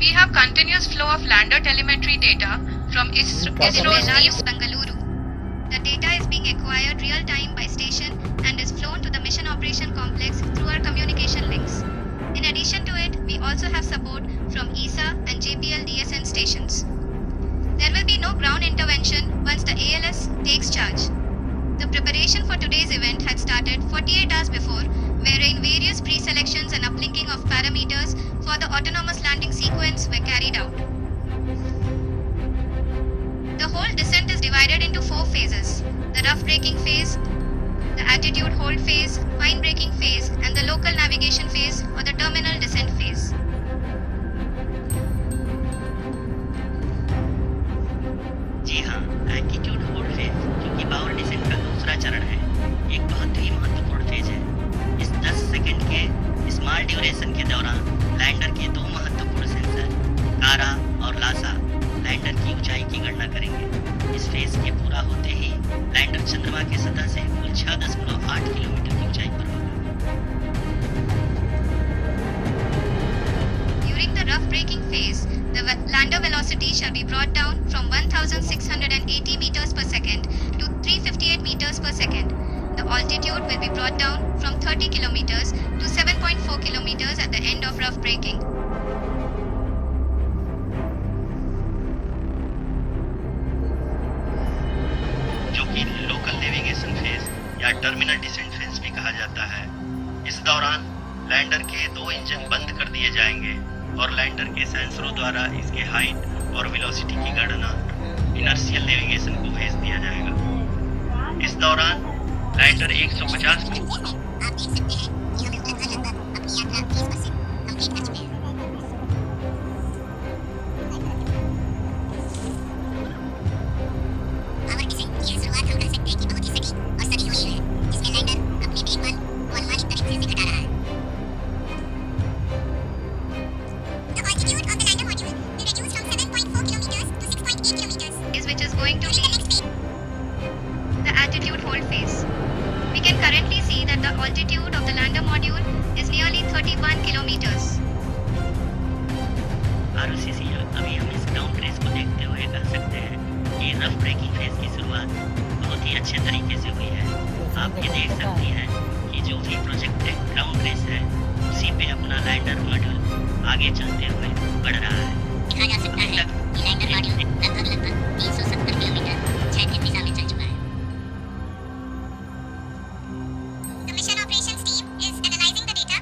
We have continuous flow of lander telemetry data from ISRO's Bengaluru. The data is being acquired real time by station and is flown to the Mission Operation Complex through our communication links. In addition to it, we also have support from ESA and JPL DSN stations. There will be no ground intervention once the ALS takes charge. The preparation for today's event had started 48 hours before, wherein various pre-selections and uplinking of parameters for the autonomous landing sequence were carried out. The whole descent is divided into 4 phases: the rough braking phase, the attitude hold phase, fine braking phase, and the local navigation phase or the terminal descent phase. जी हाँ, attitude hold phase जो कि power descent का दूसरा चरण है, एक बहुत ही महत्वपूर्ण फेज है। इस 10 सेकंड के स्मॉल ड्यूरेशन के दौरान लैंडर के 2 महत्वपूर्ण सेंसर कारा और लासा लैंडर की ऊंचाई की गणना करेंगे। इस फेज के पूरा होते ही लैंडर चंद्रमा की सतह से कुल 6.8 किलोमीटर की ऊंचाई पर होगा। During the rough braking phase, the lander velocity shall be brought down from 1680 meters per second to 358 meters per second. The altitude will be brought down from 30 kilometers to 7.4 kilometers at the end of rough braking. जो कि local navigation phase या terminal decent phase भी कहा जाता है। इस दौरान lander के 2 इंजन बंद कर दिए जाएंगे और लैंडर के सेंसरों द्वारा इसके हाइट और वेलोसिटी की गणना इनर्शियल नेविगेशन को भेज दिया जाएगा। इस दौरान lander 150 which is going to be the attitude hold phase. We can currently see that the altitude of the lander module is nearly 31 kilometers. आरओसीसी अभी हम इस ग्राउंड रेस को देखते हुए कह सकते हैं कि रफ ब्रेकिंग फेज की शुरुआत बहुत ही अच्छे तरीके से हुई है। आप ये देख सकती हैं कि जो भी प्रोजेक्टेड ग्राउंड रेस है उसी पे अपना लैंडर मॉड्यूल आगे चलते हुए बढ़ रहा है। कहा जा सकता है कि लैंडर मॉड्यूल लगभग 370 किलोमीटर क्षैतिज दिशा में चल चुका है। The mission operations team is analyzing the data.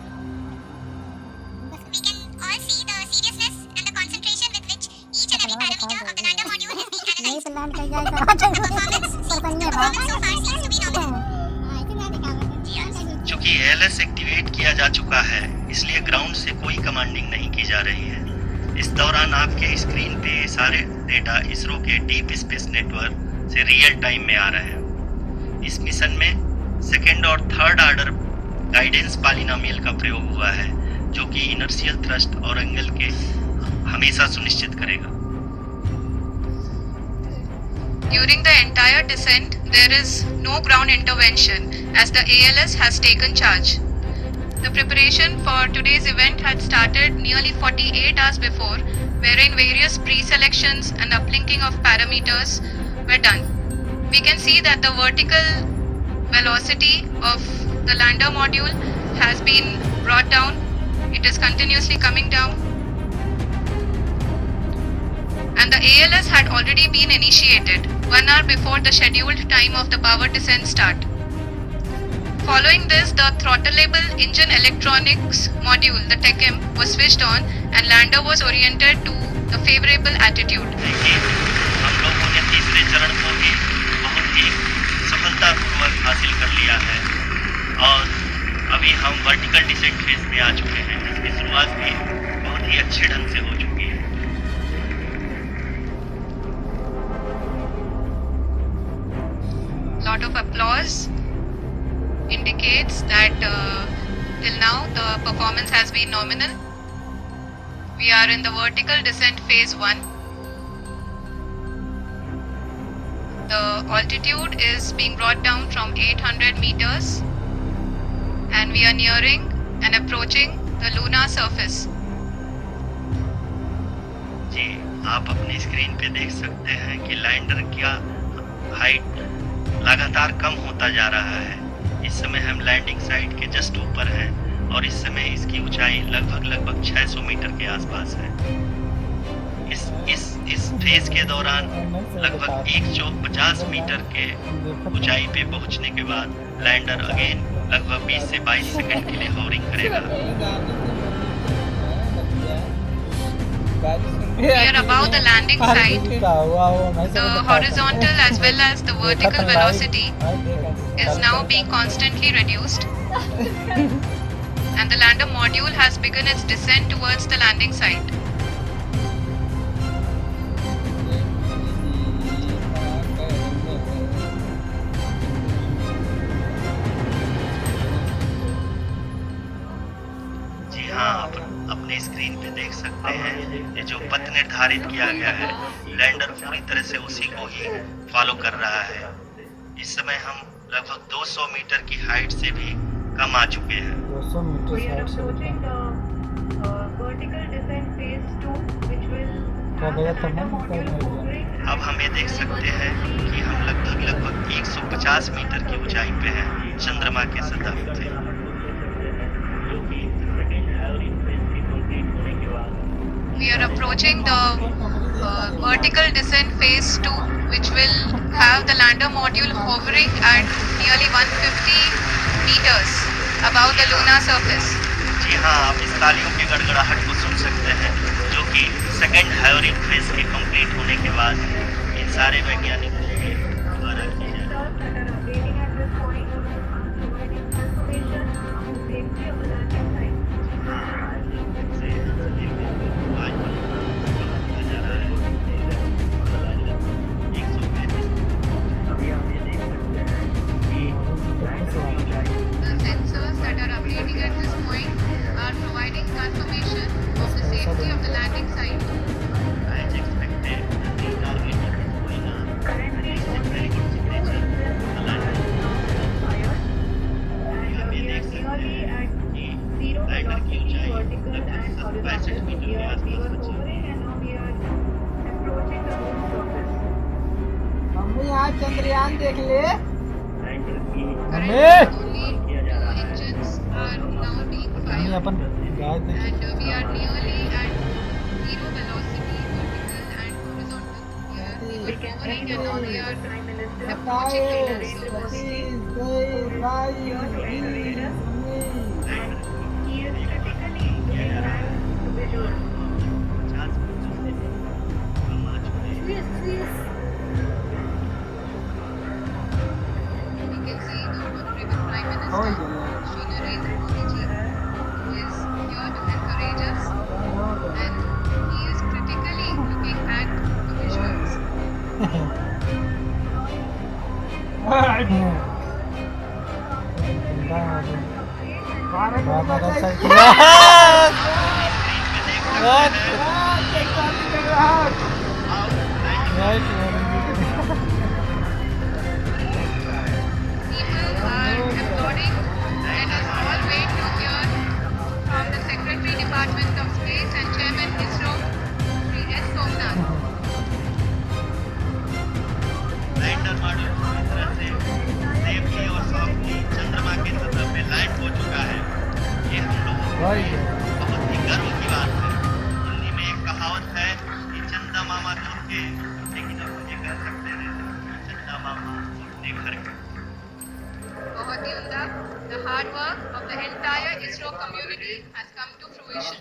We can all see the seriousness and the concentration with which each and every parameter of the lander module is being analyzed. The performance so far seems to be normal. चूंकि ALS activate किया जा चुका है, इसलिए ground से कोई commanding नहीं की जा रही है। इस दौरान आपके स्क्रीन पे सारे डेटा इसरो के डीप स्पेस नेटवर्क से रियल टाइम में आ रहे हैं। इस मिशन में सेकेंड और थर्ड ऑर्डर गाइडेंस पॉलिनोमियल का प्रयोग हुआ है, जो कि इनर्शियल थ्रस्ट और एंगल के हमेशा सुनिश्चित करेगा। During the entire descent, there is no ground intervention as the ALS has taken charge. The preparation for today's event had started nearly 48 hours before, wherein various pre-selections and uplinking of parameters were done. We can see that the vertical velocity of the lander module has been brought down. It is continuously coming down. And the ALS had already been initiated 1 hour before the scheduled time of the power descent start. Following this, the throttleable engine electronics module, the TECM, was switched on and lander was oriented to the favorable attitude. देखिए, हम लोगों ने तीसरे चरण को भी बहुत ही सफलतापूर्वक हासिल कर लिया है और अभी हम वर्टिकल डिसेंट फेज में आ चुके हैं, जिसकी शुरुआत भी बहुत ही अच्छे ढंग से हो चुकी है। Lot of applause indicates that till now the performance has been nominal. We are in the vertical descent phase 1. The altitude is being brought down from 800 meters and we are nearing and approaching the lunar surface. आप अपनी screen पे देख सकते हैं कि lander का height लगातार कम होता जा रहा है। इस समय हम लैंडिंग साइट के जस्ट ऊपर हैं और इस समय इसकी ऊंचाई लगभग 600 मीटर के आसपास है। इस फेज के दौरान लगभग 150 मीटर के ऊंचाई पे पहुंचने के बाद लैंडर अगेन लगभग 20 से 22 सेकंड के लिए होवरिंग करेगा। We are above the landing site. The horizontal as well as the vertical velocity is now being constantly reduced. And the lander module has begun its descent towards the landing site. जी हाँ, आप अपने screen पे देख सकते हैं ये जो पथ निर्धारित किया गया है, लैंडर पूरी तरह से उसी को ही फॉलो कर रहा है। इस समय हम लगभग 200 मीटर की हाइट से भी कम आ चुके हैं। 200 मीटर हाइट से अब हम ये देख सकते हैं कि हम लगभग 150 मीटर की ऊंचाई पे हैं चंद्रमा के सतह पे। We are approaching the vertical descent phase 2, which will have the lander module hovering at nearly 150 meters above the lunar surface. जी हाँ, आप इस तालियों की गड़गड़ाहट को सुन सकते हैं, जो कि सेकेंड हाइवरिंग फेज के कंप्लीट होने के बाद इन सारे वैज्ञानिकों के द्वारा की जाए। The sensors that are updating at this point are providing confirmation of the safety of the landing site. As expected, the target is going on. It's a very good signature. आप ये देख सकते हैं कि लैंडर की ऊंचाई लगभग 65 metre के आसपास बची है। मम्मी आज चंद्रयान देख ले। Currently, only 2 engines are now being fired, upon guy and we are nearly at zero velocity, vertical and horizontal. We were hovering and now we are approaching the lunar surface. We can see the Honorable Prime Minister, Shri Narendra Modi ji, who is here to encourage us, and he is critically looking at the visuals. People are applauding. Let us all wait to hear from the Secretary Department of Space and Chairman ISRO, Shri S. Somnath. Lander module पूरी तरह से safely और softly चंद्रमा के सतह पे land हो चुका है। ये हम लोगों के लिए बहुत ही गर्व की बात है। हिंदी में एक कहावत है कि चंदा मामा दूर के, लेकिन अब ये कह सकते हैं चंदा मामा अपने घर के। बहुत ही उम्दा. The hard work of the entire ISRO community has come to fruition.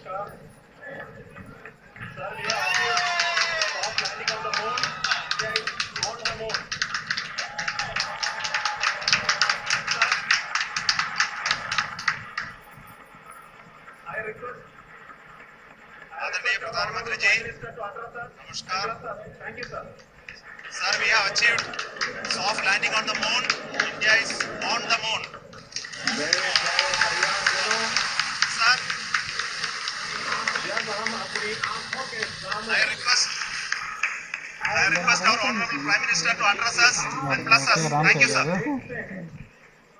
आदरणीय प्रधानमंत्री जी, नमस्कार। Sir, we have achieved soft landing on the moon. India is on the moon. Sir, I request our Honorable Prime Minister to address us and bless us. Thank you, sir.